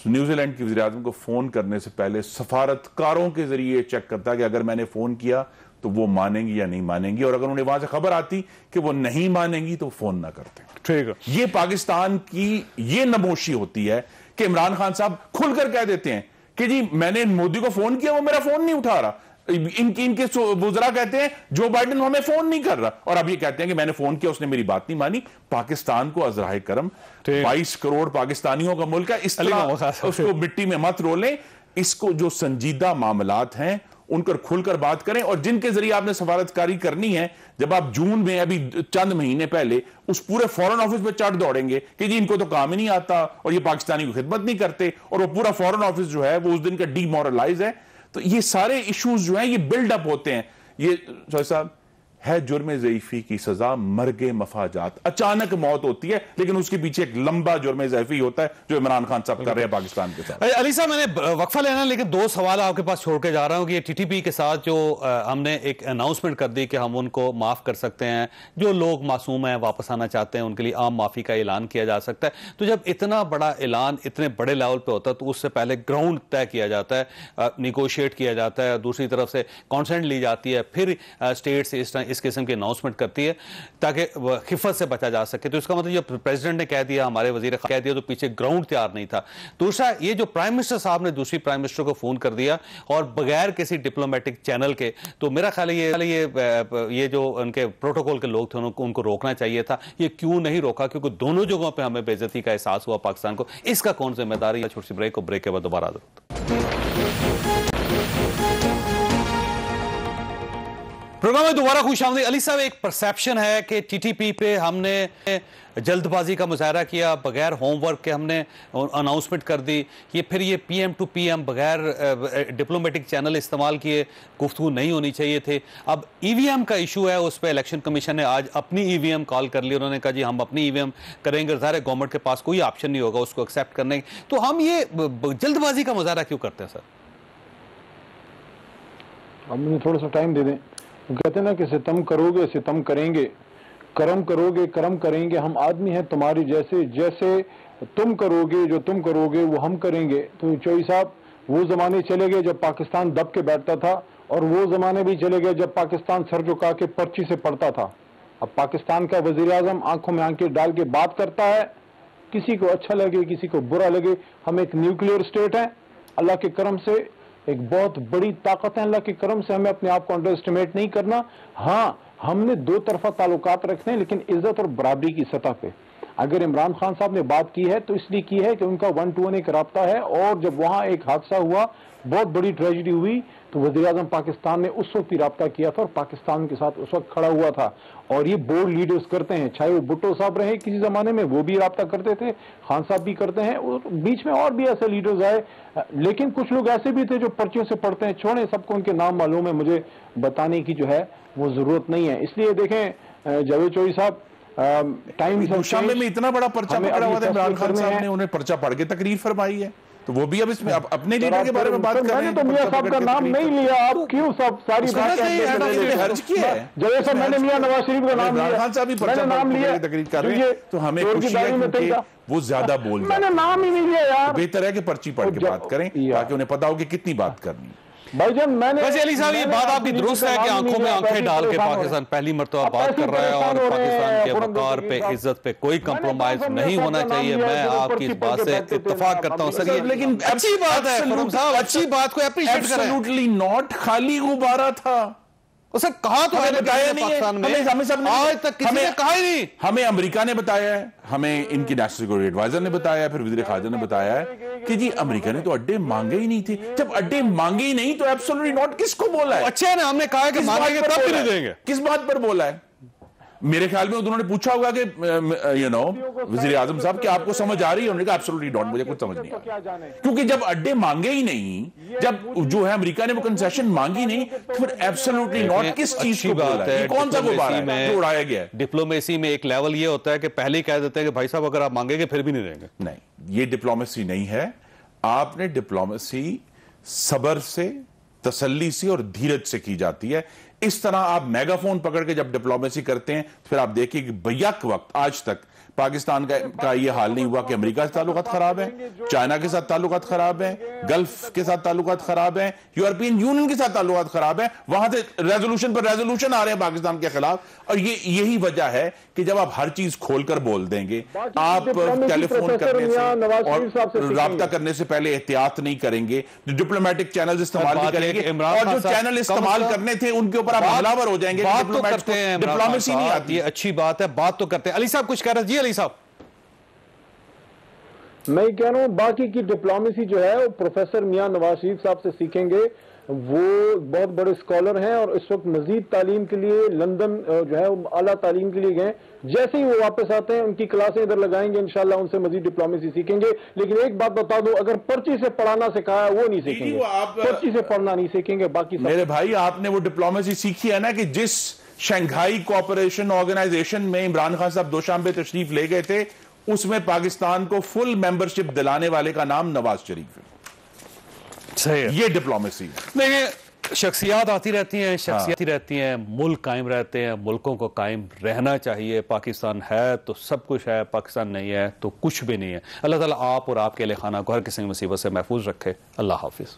न्यूजीलैंड के वज़ीर आज़म को फोन करने से पहले सफारतकारों के जरिए चेक करता कि अगर मैंने फोन किया तो वो मानेंगी या नहीं मानेंगी, और अगर उन्हें वहां से खबर आती कि वो नहीं मानेंगी तो फोन ना करते। ठीक है, ये पाकिस्तान की ये नमोशी होती है कि इमरान खान साहब खुलकर कह देते हैं कि जी मैंने मोदी को फोन किया, वो मेरा फोन नहीं उठा रहा। इनके वुज़रा कहते हैं जो बाइडेन हमें फोन नहीं कर रहा, और अब ये कहते हैं कि मैंने फोन किया, उसने मेरी बात नहीं मानी। पाकिस्तान को अज़राए करम, 22 करोड़ पाकिस्तानियों का मुल्क है, इस तरह उसको मिट्टी में मत रोलें। इसको जो संजीदा मामलात हैं उनकर खुलकर बात करें, और जिनके जरिए आपने सफारतकारी करनी है, जब आप जून में अभी चंद महीने पहले उस पूरे फॉरेन ऑफिस में चढ़ दौड़ेंगे कि जी इनको तो काम ही नहीं आता और ये पाकिस्तानी को खिदमत नहीं करते, और वो पूरा फॉरेन ऑफिस जो है वो उस दिन का डीमोरलाइज है, तो ये सारे इश्यूज जो हैं ये बिल्डअप होते हैं। ये साहब है जुर्म ज़ईफ़ी की सजा मर्गे मफाजात, अचानक मौत होती है लेकिन उसके पीछे एक लंबा जुर्म ज़ईफ़ी होता है जो इमरान खान साहब कर रहे हैं पाकिस्तान के साथ। अली साहब, मैंने वक्फा लेना लेकिन दो सवाल आपके पास छोड़ के जा रहा हूं कि टीटीपी के साथ जो हमने एक अनाउंसमेंट कर दी कि हम उनको माफ कर सकते हैं, जो लोग मासूम हैं वापस आना चाहते हैं उनके लिए आम माफी का ऐलान किया जा सकता है। तो जब इतना बड़ा ऐलान इतने बड़े लेवल पर होता है तो उससे पहले ग्राउंड तय किया जाता है, निगोशिएट किया जाता है, दूसरी तरफ से कॉन्सेंट ली जाती है, फिर स्टेट से इस किस्म की अनाउंसमेंट करती है ताकि खिफत से बचा जा सके। तो इसका मतलब जब प्रेसिडेंट ने कह दिया, हमारे वजीर कह दिया, तो पीछे ग्राउंड तैयार नहीं था। दूसरा, ये जो प्राइम मिनिस्टर साहब ने दूसरी प्राइम मिनिस्टर को फोन कर दिया और बगैर किसी डिप्लोमेटिक चैनल के, तो मेरा ख्याल है ये जो उनके प्रोटोकॉल के लोग थे उनको रोकना चाहिए था। ये क्यों नहीं रोका? क्योंकि दोनों जगहों पर हमें बेइज्जती का एहसास हुआ पाकिस्तान को। इसका कौन जिम्मेदारी है? छोटी सी ब्रेक, को ब्रेक के बाद दोबारा प्रोग्राम में दोबारा खुशामदीद। अली साहब, एक परसेप्शन है कि टीटीपी पे हमने जल्दबाजी का मुजाहरा किया, बगैर होमवर्क के हमने अनाउंसमेंट कर दी, ये फिर ये पीएम टू पीएम बगैर डिप्लोमेटिक चैनल इस्तेमाल किए, गुफ्तगू नहीं होनी चाहिए थे। अब ईवीएम का इशू है, उस पर इलेक्शन कमीशन ने आज अपनी ईवीएम कॉल कर ली। उन्होंने कहा जी हम अपनी ईवीएम करेंगे, ज़ाहिर है गवर्नमेंट के पास कोई ऑप्शन नहीं होगा उसको एक्सेप्ट करने। तो हम ये जल्दबाजी का मुजाहरा क्यों करते हैं सर? अब मुझे थोड़ा सा टाइम दे दें। कहते हैं ना कि सितम करोगे सितम करेंगे, करम करोगे करम करेंगे। हम आदमी हैं तुम्हारी जैसे, जैसे तुम करोगे जो तुम करोगे वो हम करेंगे। तो चौधरी साहब, वो जमाने चले गए जब पाकिस्तान दब के बैठता था, और वो जमाने भी चले गए जब पाकिस्तान सर झुका के पर्ची से पढ़ता था। अब पाकिस्तान का वजीर आजम आंखों में आंखें डाल के बात करता है, किसी को अच्छा लगे किसी को बुरा लगे। हम एक न्यूक्लियर स्टेट हैं, अल्लाह के करम से एक बहुत बड़ी ताकत है, अल्लाह के करम से हमें अपने आप को अंडर एस्टिमेट नहीं करना। हाँ, हमने दो तरफा ताल्लुकात रखने हैं लेकिन इज्जत और बराबरी की सतह पे। अगर इमरान खान साहब ने बात की है तो इसलिए की है कि उनका 1-to-1 एक राब्ता है, और जब वहां एक हादसा हुआ, बहुत बड़ी ट्रेजेडी हुई, तो वज़ीर आज़म पाकिस्तान ने उस वक्त भी राब्ता किया था और पाकिस्तान के साथ उस वक्त खड़ा हुआ था। और ये बोर्ड लीडर्स करते हैं, चाहे वो भुट्टो साहब रहे किसी जमाने में, वो भी राब्ता करते थे, खान साहब भी करते हैं, और बीच में और भी ऐसे लीडर्स आए। लेकिन कुछ लोग ऐसे भी थे जो पर्चियों से पढ़ते हैं। छोड़े, सबको उनके नाम मालूम है, मुझे बताने की जो है वो जरूरत नहीं है। इसलिए देखें जावेद चौधरी साहब, टाइम में इतना बड़ा पर्चा पकड़ा हुआ था, इमरान खान साहब ने उन्हें पर्चा पढ़ के तकरीर फरमाई है। तो वो भी अब इसमें अपने लीडर के बारे में बात कर रहे हैं। तो मियां साहब का नाम नहीं लिया, आप क्यों सब सारी बात खर्च किया है? जैसे मैंने मियां नवाज शरीफ का नाम लिया, खान साहब भी मैंने नाम लिया, तकरीर कर रहे हैं, तो हमें खुशी है क्योंकि वो ज्यादा बोल रहे हैं। मैंने नाम ही नहीं लिया यार। बेहतर है कि पर्ची पढ़ के बात करें ताकि उन्हें पता हो कि कितनी बात करनी है। भाईजान मैंने वैसे अली साहब ये बात आपकी दुरुस्त है कि आंखों में आंखें डाल के पाकिस्तान पहली मरतबा बात कर रहा है और पाकिस्तान के वकार पे, इज्जत पे कोई कंप्रोमाइज नहीं होना चाहिए। मैं आपकी इस बात से इत्तेफाक करता हूं सर, लेकिन अच्छी बात है खुर्रम साहब, अच्छी बात को अप्रिशिएट करें। एब्सोल्युटली नॉट, खाली गुब्बारा था। उसे कहा तो हमें बताया नहीं है, हमें आज तक किसी ने कहा ही नहीं। हमें अमेरिका ने बताया है, हमें इनकी नेशनल सिक्योरिटी एडवाइजर ने बताया है, फिर वजीर खारजा ने बताया है कि जी अमेरिका ने तो अड्डे मांगे ही नहीं थे। जब अड्डे मांगे ही नहीं तो एब्सोल्युटली नॉट किसको बोला है? अच्छा है ना, हमने कहा कि मांगेंगे तब भी नहीं देंगे। किस बात पर बोला है? मेरे ख्याल में उन्होंने पूछा होगा कि वजीर आजम साहब कि आपको समझ आ रही है? उन्होंने कहा एब्सोल्युटली नॉट, मुझे कुछ समझ नहीं आ रहा। क्योंकि जब अड्डे मांगे ही नहीं, जब जो है अमेरिका ने वो कंसेशन मांगी नहीं, तो फिर एब्सोल्युटली नॉट किस चीज की बात है? कौन सा गुब्बारा है जो उड़ाया गया है? डिप्लोमेसी में एक लेवल ये होता है कि पहले ही कह देते हैं कि भाई साहब अगर आप मांगेंगे फिर भी नहीं देंगे। नहीं, ये डिप्लोमेसी नहीं है। आपने डिप्लोमेसी सब्र से, तसल्ली से और धीरज से की जाती है। इस तरह आप मेगाफोन पकड़ के जब डिप्लोमेसी करते हैं फिर आप देखिए कि बैक वक्त आज तक पाकिस्तान का यह हाल नहीं हुआ कि अमेरिका से ताल्लुकात खराब हैं, चाइना के साथ ताल्लुकात खराब हैं, गल्फ के साथ ताल्लुकात खराब हैं, यूरोपियन यूनियन के साथ ताल्लुकात खराब हैं। वहां से रेजोल्यूशन पर रेजोल्यूशन आ रहे हैं पाकिस्तान के खिलाफ। और यही वजह है कि जब आप हर चीज खोलकर बोल देंगे, आप टेलीफोन करने से और राब्ता करने से पहले एहतियात नहीं करेंगे, जो डिप्लोमेटिक चैनल इस्तेमाल करेंगे और जो चैनल इस्तेमाल करने थे उनके ऊपर आप हमलावर हो जाएंगे। बात तो करते हैं, डिप्लोमेसी नहीं आती, अच्छी बात है, बात तो करते हैं। अली साहब कुछ कह रहे हैं? जी अली साहब, मैं कह रहा हूं बाकी की डिप्लोमेसी जो है वो प्रोफेसर मियां नवाज शरीफ साहब से सीखेंगे। वो बहुत बड़े स्कॉलर हैं और इस वक्त मजीद तालीम के लिए लंदन जो है आला तालीम के लिए गए। जैसे ही वो वापस आते हैं उनकी क्लासें इधर लगाएंगे, इंशाल्लाह उनसे मजीद डिप्लोमेसी सीखेंगे। लेकिन एक बात बता दूं, अगर पर्ची से पढ़ाना सिखाया वो नहीं सीखेंगे, पर्ची से पढ़ना नहीं सीखेंगे। बाकी मेरे भाई आपने वो डिप्लोमेसी सीखी है ना कि जिस शंघाई कोऑपरेशन ऑर्गेनाइजेशन में इमरान खान साहब दोशांबे तशरीफ ले गए थे, उसमें पाकिस्तान को फुल मेंबरशिप दिलाने वाले का नाम नवाज शरीफ है। सही है, ये डिप्लोमेसी है। नहीं, शख्सियात आती रहती हैं, शख्सियत रहती हैं, मुल्क कायम रहते हैं, मुल्कों को कायम रहना चाहिए। पाकिस्तान है तो सब कुछ है, पाकिस्तान नहीं है तो कुछ भी नहीं है। अल्लाह ताला आप और आपके अहल खाना को हर किस्म की मुसीबत से महफूज रखे। अल्लाह हाफिज।